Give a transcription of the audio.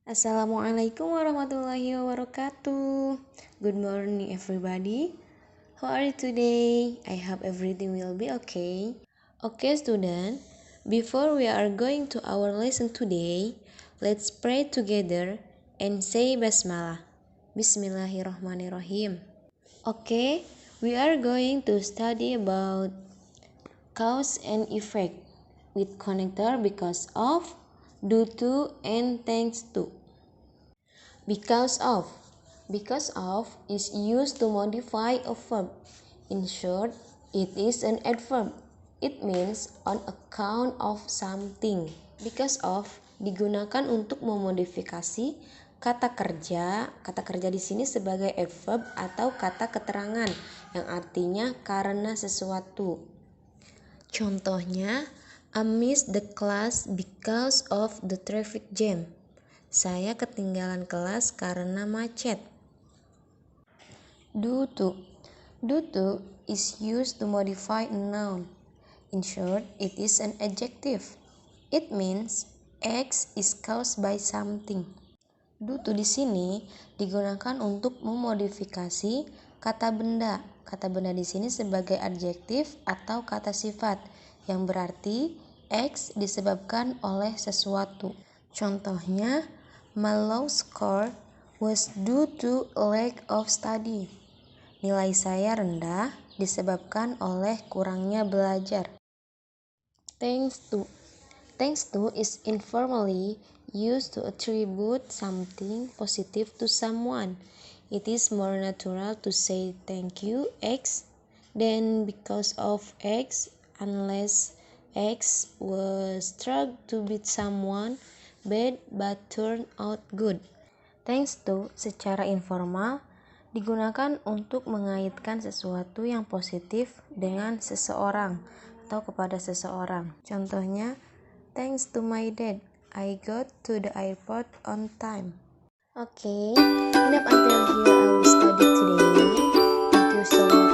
Assalamualaikum warahmatullahi wabarakatuh. Good morning everybody. How are you today? I hope everything will be okay. Okay student, before we are going to our lesson today, let's pray together and say basmalah. Bismillahirrahmanirrahim. Okay, we are going to study about cause and effect with connector because of, due to, and thanks to. Because of is used to modify a verb. In short, it is an adverb. It means on account of something. Because of digunakan untuk memodifikasi kata kerja. Kata kerja di sini sebagai adverb atau kata keterangan yang artinya karena sesuatu. Contohnya, I missed the class because of the traffic jam. Saya ketinggalan kelas karena macet. Due to is used to modify a noun. In short, it is an adjective. It means X is caused by something. Due to di sini digunakan untuk memodifikasi kata benda. Kata benda di sini sebagai adjektif atau kata sifat yang berarti X disebabkan oleh sesuatu. Contohnya, my low score was due to lack of study. Nilai saya rendah disebabkan oleh kurangnya belajar. Thanks to is informally used to attribute something positive to someone. It is more natural to say thank you X than because of X unless X was struck to beat someone bad but turned out good. Thanks to secara informal digunakan untuk mengaitkan sesuatu yang positif dengan seseorang atau kepada seseorang. Contohnya, thanks to my dad, I got to the airport on time. Okay, enough until here I will study today. Thank you so much.